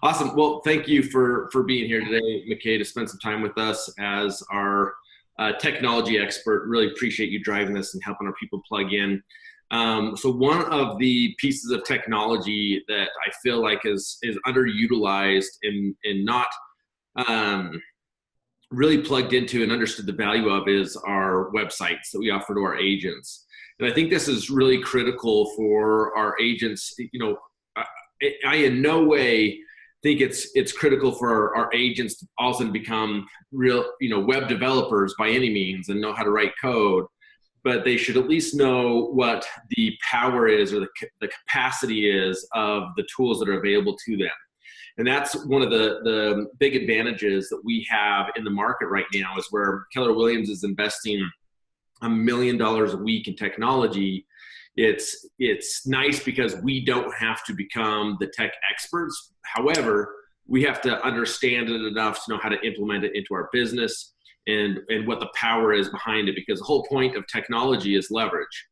Awesome. Well, thank you for being here today, McKay, to spend some time with us as our technology expert. Really appreciate you driving this and helping our people plug in. So one of the pieces of technology that I feel like is underutilized and not really plugged into and understood the value of is our websites that we offer to our agents. And I think this is really critical for our agents. I in no way think it's critical for our agents to also become real, web developers by any means and know how to write code, but they should at least know what the power is or the capacity is of the tools that are available to them. And that's one of the big advantages that we have in the market right now is where Keller Williams is investing $1 million a week in technology. It's nice because we don't have to become the tech experts. However, we have to understand it enough to know how to implement it into our business and what the power is behind it, because the whole point of technology is leverage.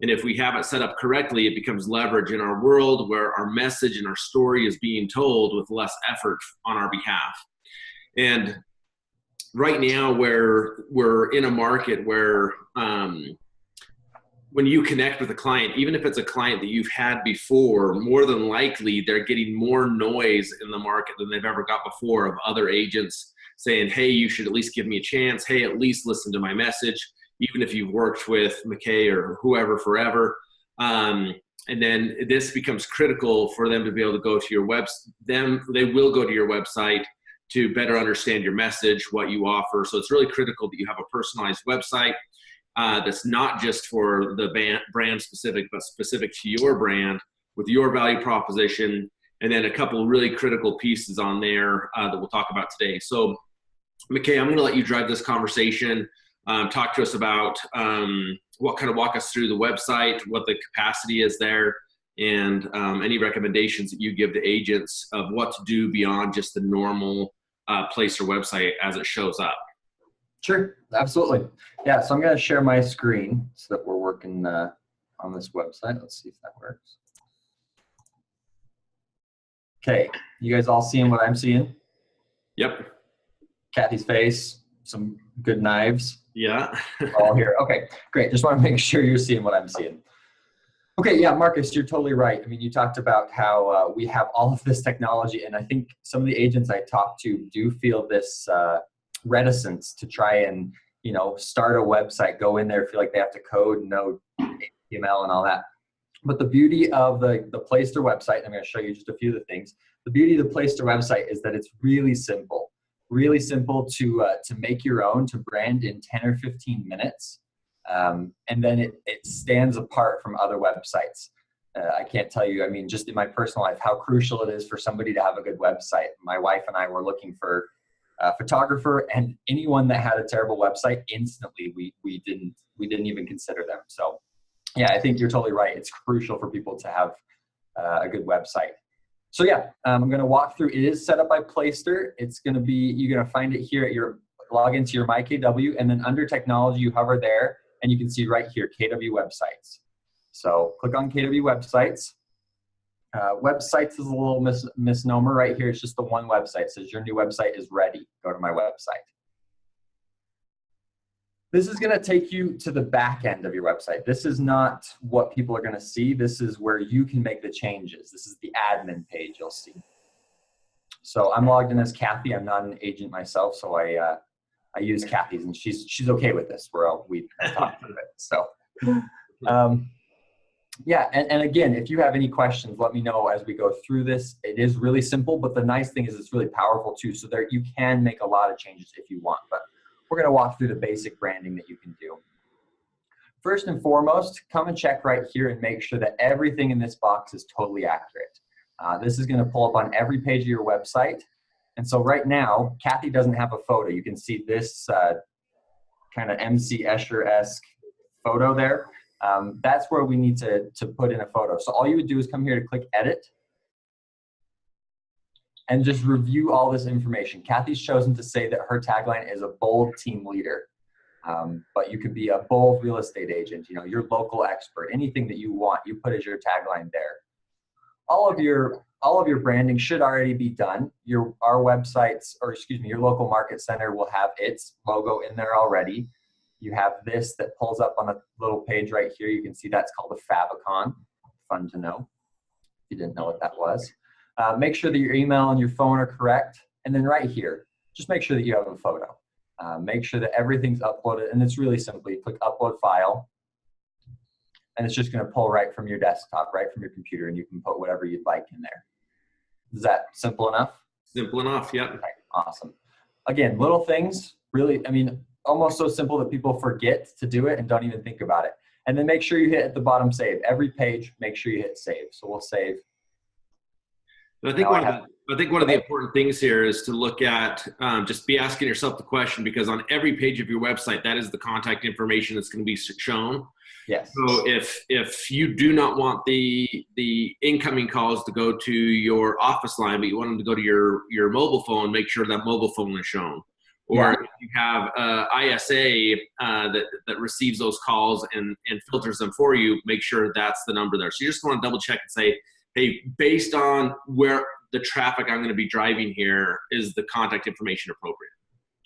And if we have it set up correctly, it becomes leverage in our world where our message and our story is being told with less effort on our behalf. And right now, where we're in a market where when you connect with a client, even if it's a client that you've had before, more than likely they're getting more noise in the market than they've ever got before of other agents saying, hey, you should at least give me a chance. Hey, at least listen to my message, even if you've worked with McKay or whoever forever. And then this becomes critical for them to be able to go to your they will go to your website to better understand your message, what you offer. So it's really critical that you have a personalized website that's not just for the brand specific, but specific to your brand with your value proposition, and then a couple of really critical pieces on there that we'll talk about today. So, McKay, I'm going to let you drive this conversation. Talk to us about walk us through the website, what the capacity is there, and any recommendations that you give to agents of what to do beyond just the normal place or website as it shows up. Sure, absolutely. Yeah, so I'm going to share my screen so that we're working on this website. Let's see if that works. Okay, you guys all seeing what I'm seeing? Yep. Kathy's face, some good knives. Yeah. All here. Okay, great. Just want to make sure you're seeing what I'm seeing. Okay, yeah, Marcus, you're totally right. I mean, you talked about how we have all of this technology, and I think some of the agents I talk to do feel this reticence to try and, start a website, go in there, feel like they have to code, know HTML and all that. But the beauty of the Playster website, I'm going to show you just a few of the things. The beauty of the Playster website is that it's really simple to make your own, to brand in 10 or 15 minutes. And then it stands apart from other websites. I can't tell you, I mean, just in my personal life, how crucial it is for somebody to have a good website. My wife and I were looking for a photographer, and anyone that had a terrible website, instantly we didn't even consider them. So yeah, I think you're totally right. It's crucial for people to have a good website. So yeah, I'm going to walk through. It is set up by Playster. It's going to be, you're going to find it here at your log into your MyKW, and then under technology, you hover there, and you can see right here, KW websites. So click on KW websites. Websites is a little misnomer right here. It's just the one website. It says your new website is ready. Go to my website. This is going to take you to the back end of your website. This is not what people are going to see. This is where you can make the changes. This is the admin page you'll see. So I'm logged in as Kathy. I'm not an agent myself, so I use Kathy's, and she's okay with this. We talk through it. So yeah, and again, if you have any questions, let me know as we go through this. It is really simple, but the nice thing is it's really powerful too. So there you can make a lot of changes if you want, but we're going to walk through the basic branding that you can do. First and foremost, come and check right here and make sure that everything in this box is totally accurate. This is going to pull up on every page of your website. And so right now, Kathy doesn't have a photo. You can see this kind of MC Escher-esque photo there. That's where we need to put in a photo. So all you would do is come here to click Edit and just review all this information. Kathy's chosen to say that her tagline is a bold team leader, but you could be a bold real estate agent, your local expert, anything that you want, you put as your tagline there. all of your branding should already be done. Our websites, or excuse me, your local market center will have its logo in there already. You have this that pulls up on a little page right here. You can see that's called a favicon. Fun to know if you didn't know what that was. Make sure that your email and your phone are correct. And then right here, just make sure that you have a photo. Make sure that everything's uploaded, and it's really simple. You click upload file, and it's just going to pull right from your desktop, right from your computer, and you can put whatever you'd like in there. Is that simple enough? Simple enough, yeah. Okay, awesome. Again, little things, really, I mean, almost so simple that people forget to do it and don't even think about it. And then make sure you hit at the bottom save. Every page, make sure you hit save. So we'll save. I think one of the important things here is to look at, just be asking yourself the question, because on every page of your website, that is the contact information that's going to be shown. Yes. So if you do not want the incoming calls to go to your office line, but you want them to go to your mobile phone, make sure that mobile phone is shown. Or if you have ISA that receives those calls and filters them for you, make sure that's the number there. So you just want to double check and say, hey, based on where the traffic I'm going to be driving here, is the contact information appropriate?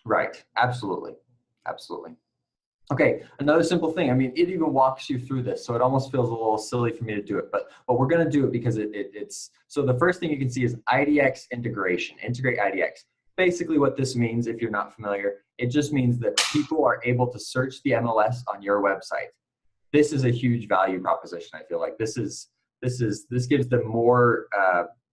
Right. Absolutely. Absolutely. Okay. Another simple thing. I mean, it even walks you through this, so it almost feels a little silly for me to do it, but we're going to do it because it's, so the first thing you can see is IDX integration, integrate IDX. Basically what this means, if you're not familiar, it just means that people are able to search the MLS on your website. This is a huge value proposition. I feel like this gives them more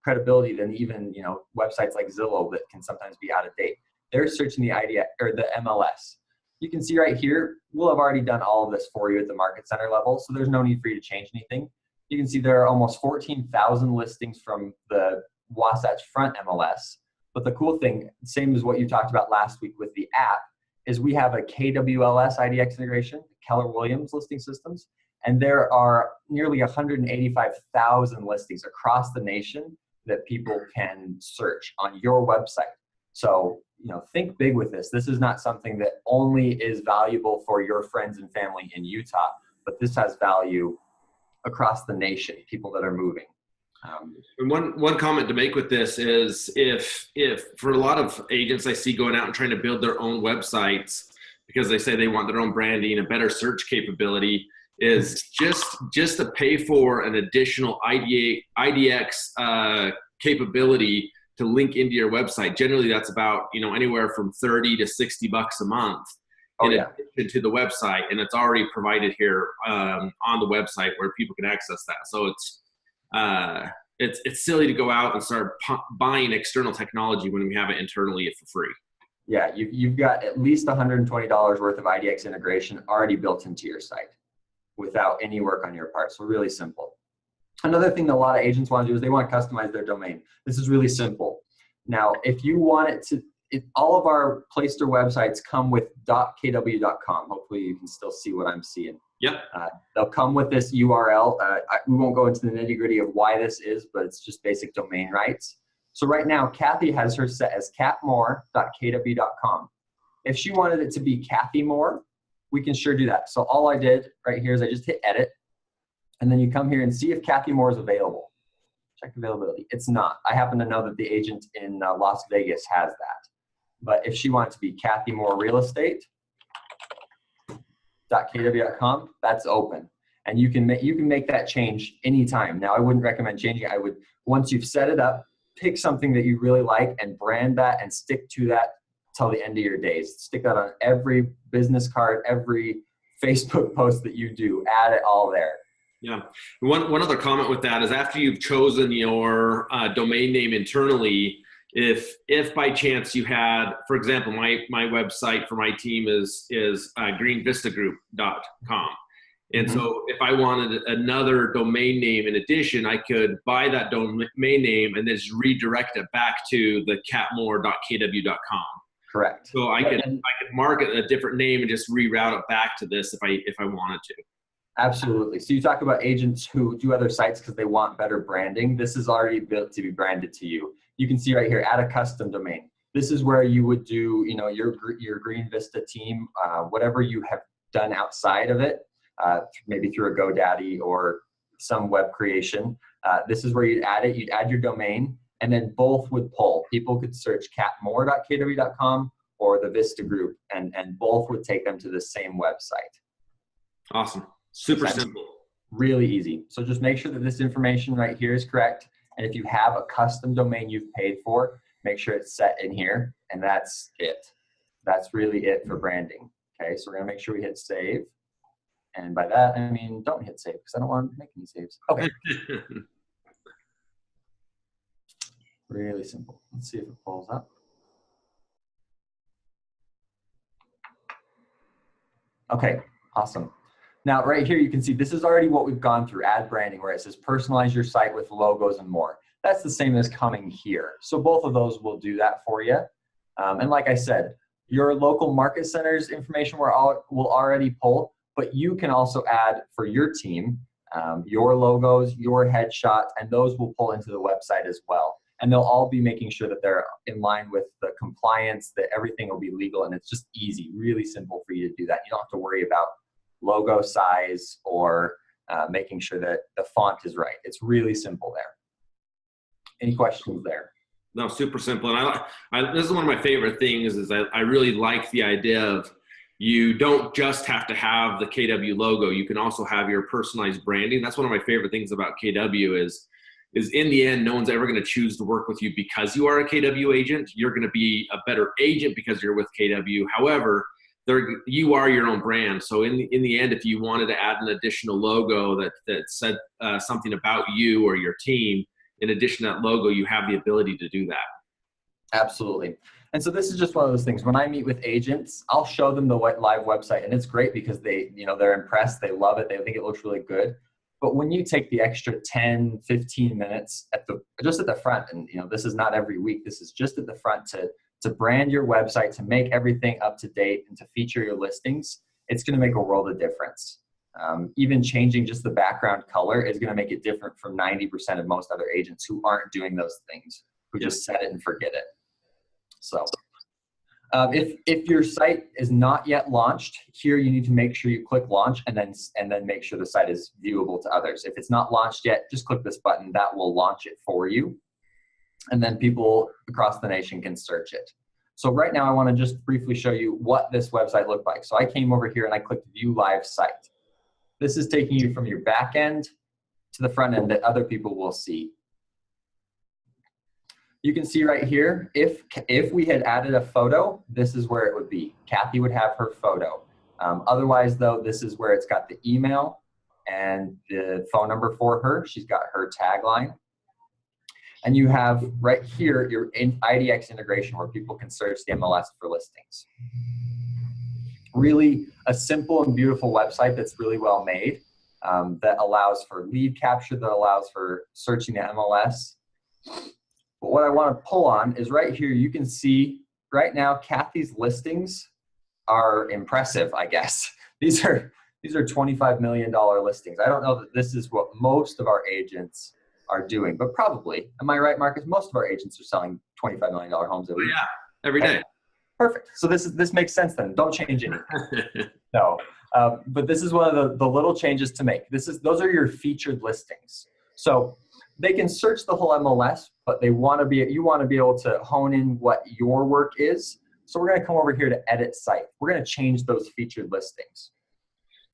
credibility than even, you know, websites like Zillow that can sometimes be out of date. They're searching the IDX or the MLS. You can see right here, we'll have already done all of this for you at the market center level, so there's no need for you to change anything. You can see there are almost 14,000 listings from the Wasatch Front MLS. But the cool thing, same as what you talked about last week with the app, is we have a KWLS IDX integration, Keller Williams listing systems, and there are nearly 185,000 listings across the nation that people can search on your website. So, you know, think big with this. This is not something that only is valuable for your friends and family in Utah, but this has value across the nation, people that are moving. And one comment to make with this is if for a lot of agents I see going out and trying to build their own websites because they say they want their own branding, a better search capability, is just to pay for an additional IDX capability to link into your website. Generally, that's about, you know, anywhere from $30 to $60 a month in addition to the website, and it's already provided here on the website where people can access that. So it's silly to go out and start buying external technology when we have it internally for free. Yeah, you've got at least $120 worth of IDX integration already built into your site without any work on your part. So really simple. Another thing that a lot of agents want to do is they want to customize their domain. This is really simple. Now, if you want it to, all of our Playster websites come with .kw.com. Hopefully you can still see what I'm seeing. Yep. They'll come with this URL. We won't go into the nitty gritty of why this is, but it's just basic domain rights. So right now, Kathy has her set as catmore.kw.com. If she wanted it to be Kathy Moore, we can sure do that. So all I did right here is I just hit edit, and then you come here and see if Kathy Moore is available. Check availability. It's not. I happen to know that the agent in Las Vegas has that. But if she wants to be Kathy Moore Real Estate, .kw.com, that's open, and you can make that change anytime. Now, I wouldn't recommend changing it. I would, once you've set it up, pick something that you really like and brand that and stick to that till the end of your days. Stick that on every business card, every Facebook post that you do. Add it all there. Yeah. One other comment with that is after you've chosen your domain name internally, if by chance you had, for example, my website for my team is greenvistagroup.com. And so if I wanted another domain name in addition, I could buy that domain name and then just redirect it back to the catmore.kw.com. Correct. So I could market a different name and just reroute it back to this if I wanted to. Absolutely. So you talk about agents who do other sites because they want better branding. This is already built to be branded to you. You can see right here, add a custom domain. This is where you would do, you know, your Green Vista team, whatever you have done outside of it, maybe through a GoDaddy or some web creation. This is where you'd add it. You'd add your domain, and then both would pull. People could search catmore.kw.com or the Vista Group, and both would take them to the same website. Awesome. Super simple. Really easy. So just make sure that this information right here is correct. And if you have a custom domain you've paid for, make sure it's set in here, and that's it. That's really it for branding. Okay, so we're gonna make sure we hit save. And by that, I mean, don't hit save because I don't want to make any saves. Okay. Really simple. Let's see if it pulls up. Okay, awesome. Now, right here, you can see this is already what we've gone through, add branding, where it says personalize your site with logos and more. That's the same as coming here. So both of those will do that for you. And like I said, your local market centers information will already pull, but you can also add for your team, your logos, your headshot, and those will pull into the website as well. And they'll all be making sure that they're in line with the compliance, that everything will be legal, and it's just easy, really simple for you to do that. You don't have to worry about logo size or making sure that the font is right. It's really simple there. Any questions there? No, super simple. And this is one of my favorite things is I really like the idea of you don't just have to have the KW logo. You can also have your personalized branding. That's one of my favorite things about KW is in the end, no one's ever going to choose to work with you because you are a KW agent. You're going to be a better agent because you're with KW. However, you are your own brand. So in the end, if you wanted to add an additional logo that said something about you or your team, in addition to that logo, you have the ability to do that. Absolutely. And so this is just one of those things. When I meet with agents, I'll show them the live website, and it's great because they're impressed, they love it, they think it looks really good. But when you take the extra 10, 15 minutes just at the front, and this is not every week, this is just at the front to brand your website, to make everything up to date and to feature your listings, it's going to make a world of difference. Even changing just the background color is going to make it different from 90% of most other agents who aren't doing those things, who just set it and forget it. So if your site is not yet launched, here you need to make sure you click launch and then make sure the site is viewable to others. If it's not launched yet, just click this button. That will launch it for you. And then people across the nation can search it. So right now I want to just briefly show you what this website looked like. So I came over here and I clicked view live site. This is taking you from your back end to the front end that other people will see. You can see right here, if we had added a photo, this is where it would be. Kathy would have her photo. Otherwise though, this is where it's got the email and the phone number for her. She's got her tagline. And you have right here your IDX integration where people can search the MLS for listings. Really a simple and beautiful website that's really well made, that allows for lead capture, that allows for searching the MLS. But what I want to pull on is right here, you can see right now Kathy's listings are impressive, I guess. These are $25 million listings. I don't know that this is what most of our agents are doing, but probably. Am I right, Marcus? Most of our agents are selling $25 million homes every week. Yeah, every day. Perfect. So this makes sense then. Don't change anything. No, but this is one of the little changes to make. Those are your featured listings. So they can search the whole MLS, but you want to be able to hone in what your work is. So we're going to come over here to edit site. We're going to change those featured listings.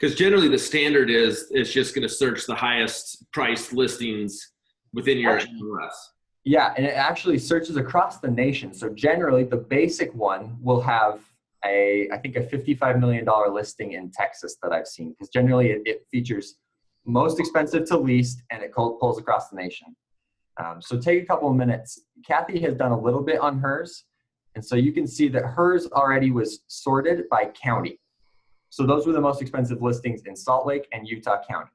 Because generally the standard is it's just going to search the highest priced listings within your MLS. Yeah, and it actually searches across the nation. So generally the basic one will have I think a $55 million listing in Texas that I've seen, because generally it features most expensive to least, and it pulls across the nation. So take a couple of minutes. Kathy has done a little bit on hers, and so you can see that hers already was sorted by county. So those were the most expensive listings in Salt Lake and Utah County.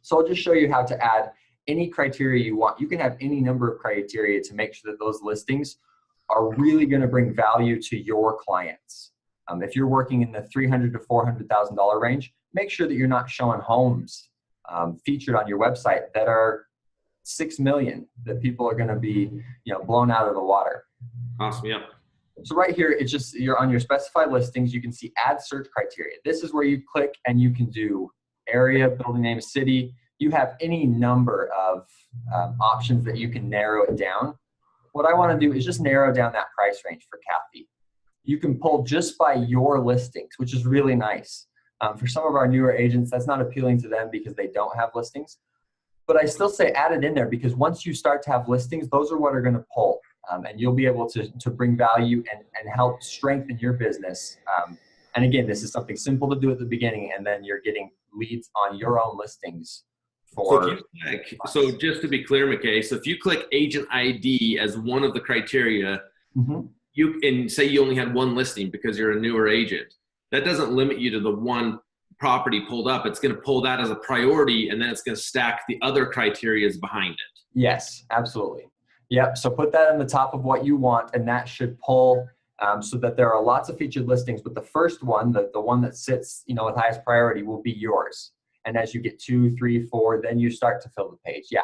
So I'll just show you how to add any criteria you want. You can have any number of criteria to make sure that those listings are really going to bring value to your clients. If you're working in the $300,000 to $400,000 range, make sure that you're not showing homes featured on your website that are $6 million, that people are going to be blown out of the water. Awesome. Yeah. So right here, it's just you're on your specified listings. You can see add search criteria. This is where you click and you can do area, building name, city. you have any number of options that you can narrow it down. What I want to do is just narrow down that price range for Kathy. You can pull just by your listings, which is really nice. For some of our newer agents, that's not appealing to them because they don't have listings. But I still say add it in there, because once you start to have listings, those are what are going to pull. And you'll be able to bring value and help strengthen your business. And again, this is something simple to do at the beginning, and then you're getting leads on your own listings. So just to be clear, McKay, so if you click agent ID as one of the criteria, you and say you only had one listing because you're a newer agent, that doesn't limit you to the one property pulled up. It's going to pull that as a priority, and then it's going to stack the other criterias behind it. Yes, absolutely. Yep. So put that on the top of what you want, and that should pull so that there are lots of featured listings. But the first one, the one that sits, with highest priority, will be yours. And as you get 2, 3, 4, then you start to fill the page. Yeah,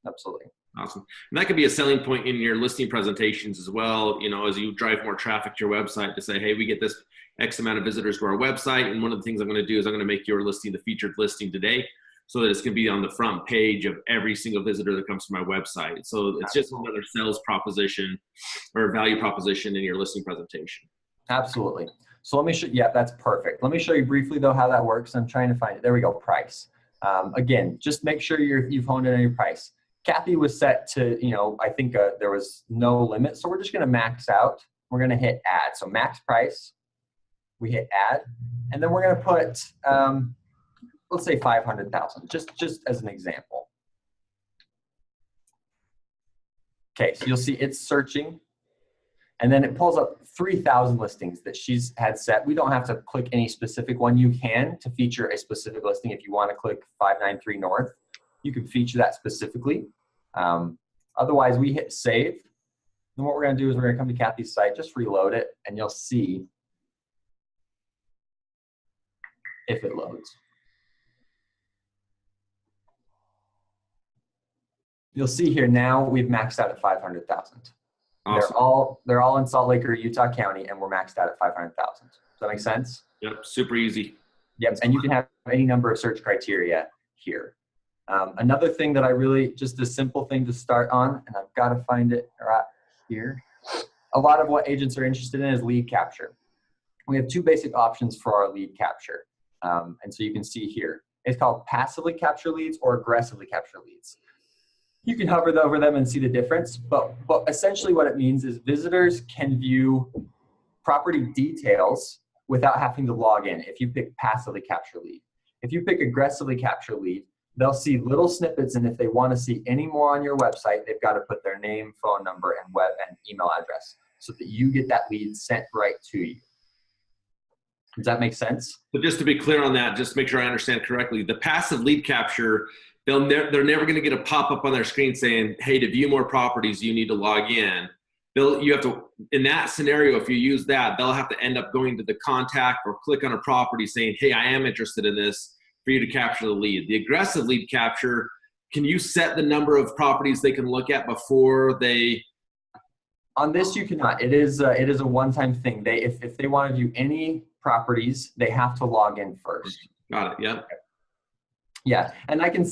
absolutely. Awesome. And that could be a selling point in your listing presentations as well. As you drive more traffic to your website, to say, hey, we get this X amount of visitors to our website, and one of the things I'm going to do is I'm going to make your listing the featured listing today, so that it's going to be on the front page of every single visitor that comes to my website. So it's just another sales proposition or value proposition in your listing presentation. Absolutely. So let me show, yeah, that's perfect. Let me show you briefly though how that works. I'm trying to find it. There we go, price. Again, just make sure you've honed in on your price. Kathy was set to, I think there was no limit. So we're just going to max out. We're going to hit add. So max price, we hit add, and then we're going to put, let's say 500,000, just as an example. Okay, so you'll see it's searching, and then it pulls up 3,000 listings that she's had set. We don't have to click any specific one. You can to feature a specific listing. If you want to click 593 North, you can feature that specifically. Otherwise, we hit save. And what we're going to do is we're going to come to Kathy's site, just reload it, and you'll see if it loads. You'll see here now we've maxed out at 500,000. Awesome. They're all in Salt Lake or Utah County, and we're maxed out at 500,000. Does that make sense? Yep, super easy. Yep, and you can have any number of search criteria here. Another thing that just a simple thing to start on, and I've got to find it right here. A lot of what agents are interested in is lead capture. We have 2 basic options for our lead capture. And so you can see here, it's called passively capture leads or aggressively capture leads. You can hover over them and see the difference, but essentially what it means is visitors can view property details without having to log in if you pick passively capture lead. If you pick aggressively capture lead, they'll see little snippets, and if they want to see any more on your website, they've got to put their name, phone number, and web and email address so that you get that lead sent right to you. Does that make sense? But just to be clear on that, just to make sure I understand correctly, the passive lead capture, they're never going to get a pop-up on their screen saying, hey, to view more properties, you need to log in. You have to, in that scenario, if you use that, they'll have to end up going to the contact or click on a property saying, hey, I am interested in this, for you to capture the lead. The aggressive lead capture, can you set the number of properties they can look at before they? On this, you cannot. It is a one-time thing. If they want to view any properties, they have to log in first. Got it. Yeah. Yeah, and I can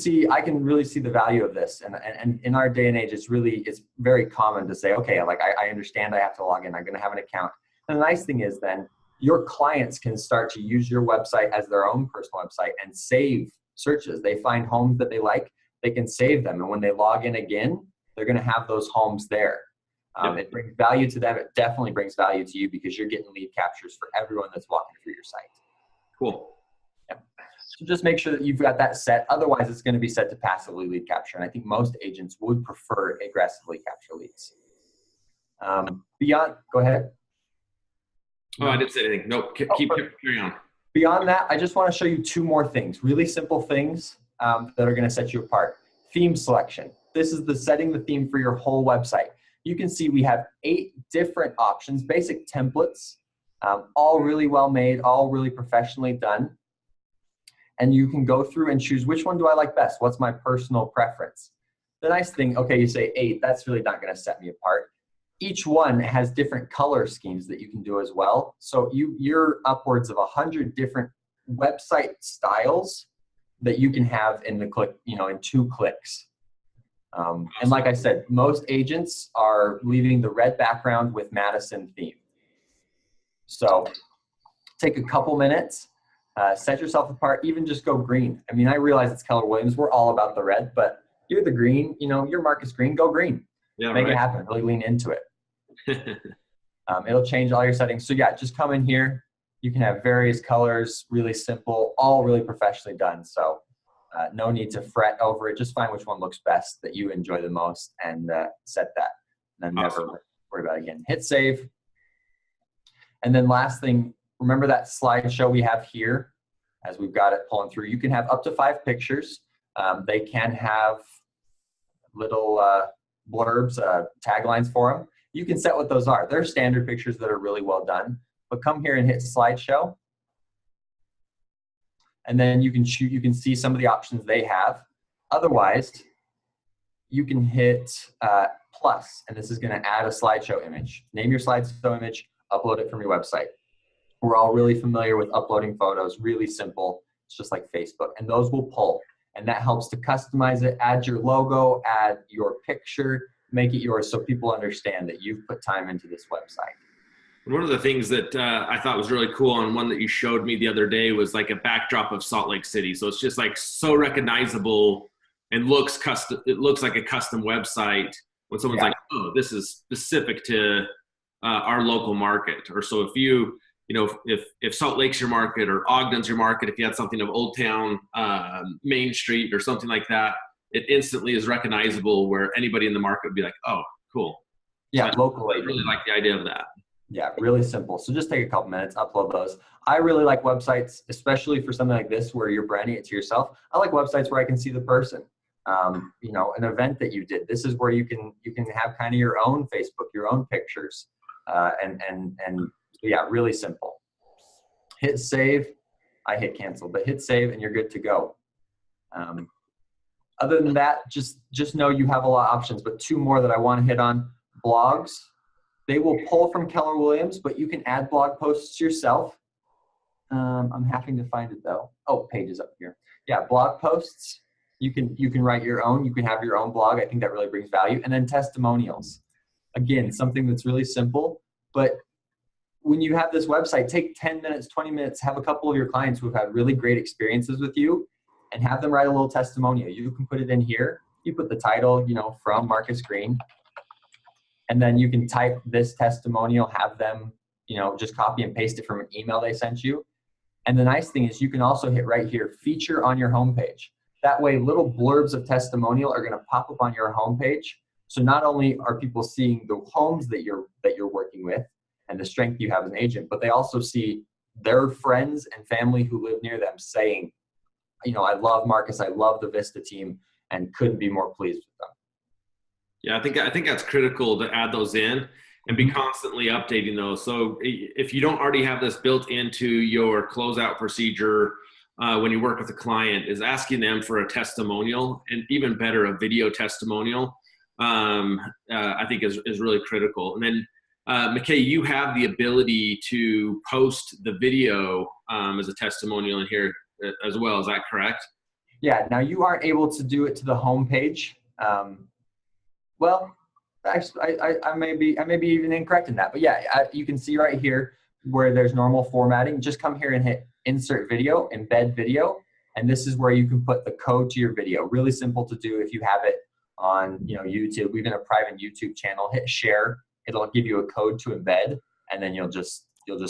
really see the value of this. And in our day and age, it's very common to say, okay, like I understand I have to log in. I'm going to have an account. And the nice thing is then your clients can start to use your website as their own personal website and save searches. They find homes that they like, they can save them. And when they log in again, they're going to have those homes there. It brings value to them. It definitely brings value to you because you're getting lead captures for everyone that's walking through your site. Cool. Yeah. So just make sure that you've got that set. Otherwise, it's going to be set to passively lead capture. And I think most agents would prefer aggressively capture leads. Go ahead. Oh, I didn't say anything. Nope. Carry on. Beyond that, I just want to show you 2 more things, really simple things that are going to set you apart. Theme selection. This is setting the theme for your whole website. You can see we have 8 different options, basic templates, all really well made, all really professionally done. And you can go through and choose which one do I like best? What's my personal preference? The nice thing, okay, you say 8, that's really not going to set me apart. Each one has different color schemes that you can do as well. So you're upwards of 100 different website styles that you can have in the click, in 2 clicks. And like I said, most agents are leaving the red background with Madison theme. So take a couple minutes, set yourself apart, even just go green. I mean, I realize it's Keller Williams. We're all about the red, but you're the green, your Marcus Green, go green. Yeah, Make right. it happen, really lean into it. It'll change all your settings. So yeah, just come in here. You can have various colors, really simple, all really professionally done. So no need to fret over it. Just find which one looks best that you enjoy the most and set that. And then Awesome. never worry about it again. Hit save. And then last thing, remember that slideshow we have here as we've got it pulling through. You can have up to 5 pictures. They can have little blurbs, taglines for them. You can set what those are. They're standard pictures that are really well done. But come here and hit slideshow. And then you can see some of the options they have. Otherwise, you can hit plus, and this is going to add a slideshow image. Name your slideshow image, upload it from your website. We're all really familiar with uploading photos, really simple. It's just like Facebook, and those will pull. And that helps to customize it, add your logo, add your picture, make it yours so people understand that you've put time into this website. One of the things that I thought was really cool on one that you showed me the other day was like a backdrop of Salt Lake City. So it's just like so recognizable and looks custom. It looks like a custom website when someone's like, oh, this is specific to our local market. Or so if Salt Lake's your market or Ogden's your market, if you had something of Old Town, Main Street or something like that, it instantly is recognizable where anybody in the market would be like, oh, cool. Yeah, so locally. I really like the idea of that. Yeah, really simple. So just take a couple minutes, upload those. I really like websites, especially for something like this where you're branding it to yourself. I like websites where I can see the person. An event that you did. This is where you can have kind of your own Facebook, your own pictures, and yeah, really simple. Hit save. I hit cancel, but hit save and you're good to go. Other than that, just know you have a lot of options, but 2 more that I want to hit on. Blogs. They will pull from Keller Williams, but you can add blog posts yourself. I'm having to find it though. Oh, pages up here. Yeah, blog posts. You can write your own. You can have your own blog. I think that really brings value. And then testimonials. Again, something that's really simple, but when you have this website, take 10 minutes, 20 minutes, have a couple of your clients who've had really great experiences with you and have them write a little testimonial. You can put it in here. You put the title, from Marcus Green. And then you can type this testimonial, have them, just copy and paste it from an email they sent you. And the nice thing is you can also hit right here, feature on your homepage. That way, little blurbs of testimonial are going to pop up on your homepage. So not only are people seeing the homes that you're working with and the strength you have as an agent, but they also see their friends and family who live near them saying, I love Marcus, I love the Vista team, and couldn't be more pleased with them. Yeah, I think that's critical to add those in and be constantly updating those. So if you don't already have this built into your closeout procedure when you work with a client, is asking them for a testimonial, and even better, a video testimonial, I think is really critical. And then McKay, you have the ability to post the video as a testimonial in here as well. Is that correct? Yeah. Now you aren't able to do it to the homepage. Well, actually, I may be even incorrect in that, but yeah, you can see right here where there's normal formatting. Just come here and hit insert video, embed video, and this is where you can put the code to your video. Really simple to do if you have it on YouTube, even a private YouTube channel. Hit share. It'll give you a code to embed, and then you'll just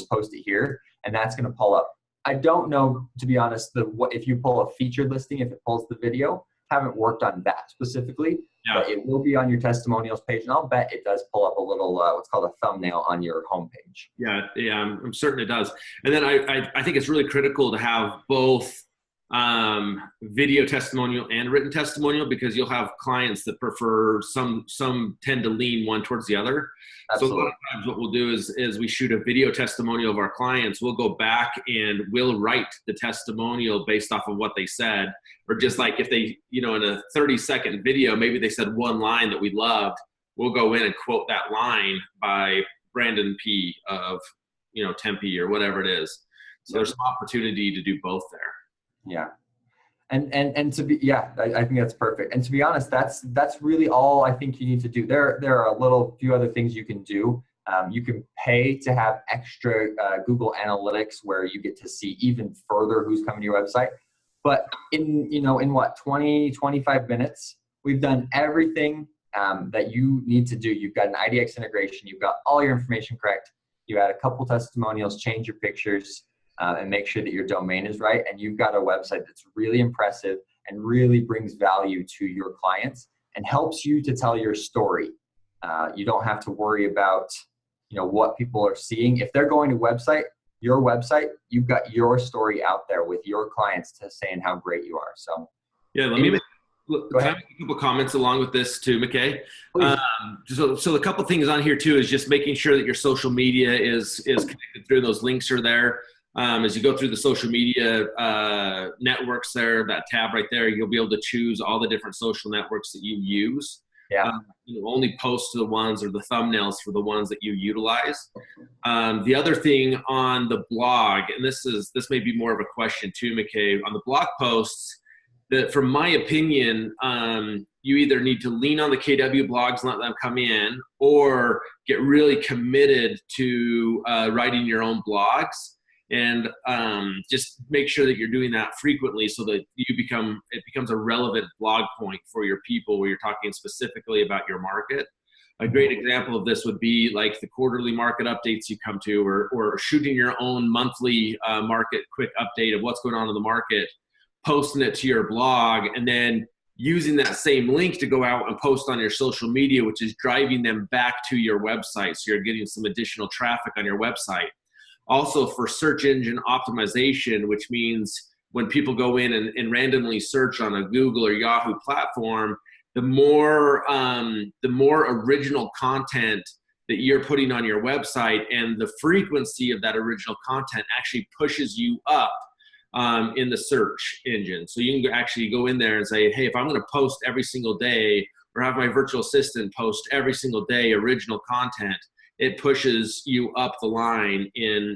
post it here, and that's going to pull up. I don't know, to be honest, if you pull a featured listing, if it pulls the video. Haven't worked on that specifically, but it will be on your testimonials page, and I'll bet it does pull up a little what's called a thumbnail on your homepage. Yeah, I'm certain it does. And then I think it's really critical to have both video testimonial and written testimonial, because you'll have clients that prefer some tend to lean one towards the other. Absolutely. So a lot of times what we'll do is we shoot a video testimonial of our clients. We'll go back and we'll write the testimonial based off of what they said, or just like if they, in a 30-second video, maybe they said one line that we loved, we'll go in and quote that line by Brandon P of, Tempe or whatever it is. So there's some opportunity to do both there. Yeah. And to be, yeah, I think that's perfect. And to be honest, that's really all I think you need to do. There are a few other things you can do. You can pay to have extra Google Analytics where you get to see even further who's coming to your website. But in what, 20, 25 minutes, we've done everything that you need to do. You've got an IDX integration. You've got all your information correct. You add a couple testimonials, change your pictures, and make sure that your domain is right. And you've got a website that's really impressive and really brings value to your clients and helps you to tell your story. You don't have to worry about what people are seeing. If they're going to your website, you've got your story out there with your clients to saying how great you are. So yeah, can I make a couple comments along with this too, McKay? So a couple things on here too is just making sure that your social media is connected through. Those links are there. As you go through the social media networks there, that tab right there, you'll be able to choose all the different social networks that you use. Yeah. Only post to the ones or the thumbnails for the ones that you utilize. The other thing on the blog, and this may be more of a question too, McKay, on the blog posts, that from my opinion, you either need to lean on the KW blogs and let them come in, or get really committed to writing your own blogs. And just make sure that you're doing that frequently so that it becomes a relevant blog point for your people where you're talking specifically about your market. A great example of this would be like the quarterly market updates you come to, or shooting your own monthly market quick update of what's going on in the market, posting it to your blog, and then using that same link to go out and post on your social media, which is driving them back to your website. So you're getting some additional traffic on your website. Also for search engine optimization, which means when people go in and randomly search on a Google or Yahoo platform, the more original content that you're putting on your website and the frequency of that original content actually pushes you up in the search engine. So you can actually go in there and say, hey, if I'm going to post every single day, or have my virtual assistant post every single day original content, it pushes you up the line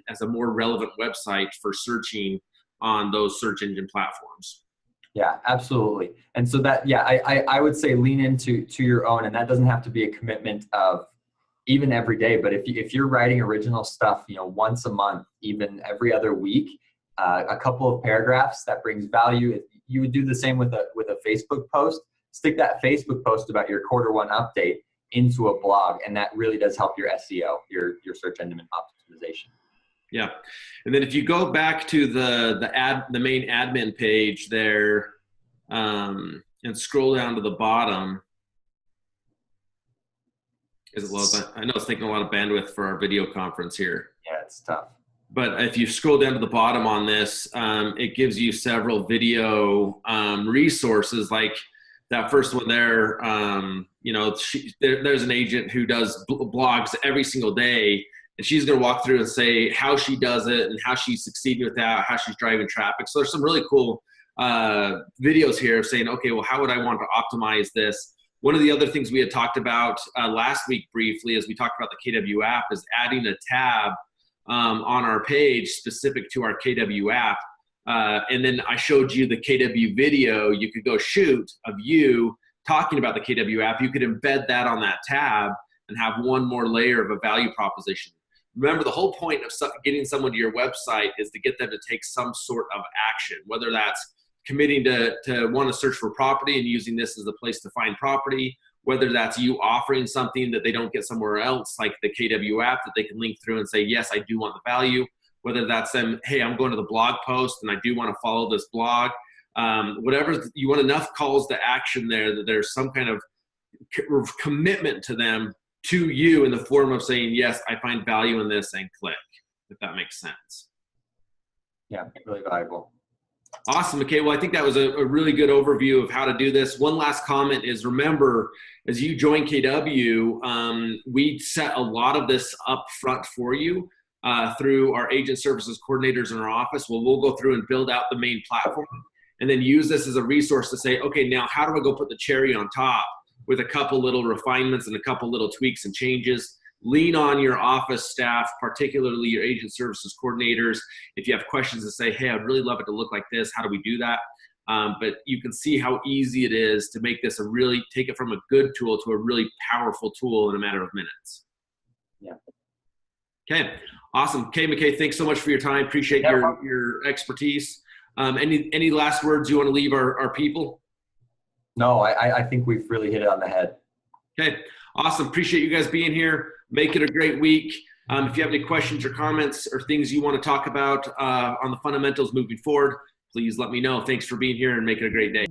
as a more relevant website for searching on those search engine platforms. Yeah, absolutely. And so that, yeah, I would say lean into your own, and that doesn't have to be a commitment of even every day, but if you're writing original stuff, once a month, even every other week, a couple of paragraphs that brings value. You would do the same with a Facebook post. Stick that Facebook post about your Q1 update into a blog, and that really does help your SEO, your search engine optimization. Yeah, and then if you go back to the main admin page there, and scroll down to the bottom, I know it's taking a lot of bandwidth for our video conference here. Yeah, it's tough. But if you scroll down to the bottom on this, it gives you several video resources, like that first one there. There's an agent who does blogs every single day, and she's going to walk through and say how she does it and how she's succeeding with that, how she's driving traffic. So there's some really cool videos here of saying, okay, well, how would I want to optimize this? One of the other things we had talked about last week briefly, as we talked about the KW app, is adding a tab on our page specific to our KW app. And then I showed you the KW video you could go shoot of you talking about the KW app. You could embed that on that tab and have one more layer of a value proposition. Remember, the whole point of getting someone to your website is to get them to take some sort of action, whether that's committing to want to search for property and using this as a place to find property, whether that's you offering something that they don't get somewhere else, like the KW app that they can link through and say, yes, I do want the value. Whether that's them, hey, I'm going to the blog post and I do want to follow this blog. Whatever, you want enough calls to action there that there's some kind of commitment to them, to you, in the form of saying, yes, I find value in this, and click, if that makes sense. Yeah, really valuable. Awesome. Okay. Well, I think that was a really good overview of how to do this. One last comment is, remember, as you join KW, we set a lot of this up front for you through our agent services coordinators in our office. Well, we'll go through and build out the main platform and then use this as a resource to say, okay, now how do I go put the cherry on top with a couple little refinements and a couple little tweaks and changes? Lean on your office staff, particularly your agent services coordinators. If you have questions to say, hey, I'd really love it to look like this, how do we do that? But you can see how easy it is to make this take it from a good tool to a really powerful tool in a matter of minutes. Yeah. Okay, awesome. Okay, McKay, thanks so much for your time. Appreciate your expertise. Any last words you want to leave our people? No, I think we've really hit it on the head. Okay, awesome. Appreciate you guys being here. Make it a great week. If you have any questions or comments or things you want to talk about on the fundamentals moving forward, please let me know. Thanks for being here and make it a great day.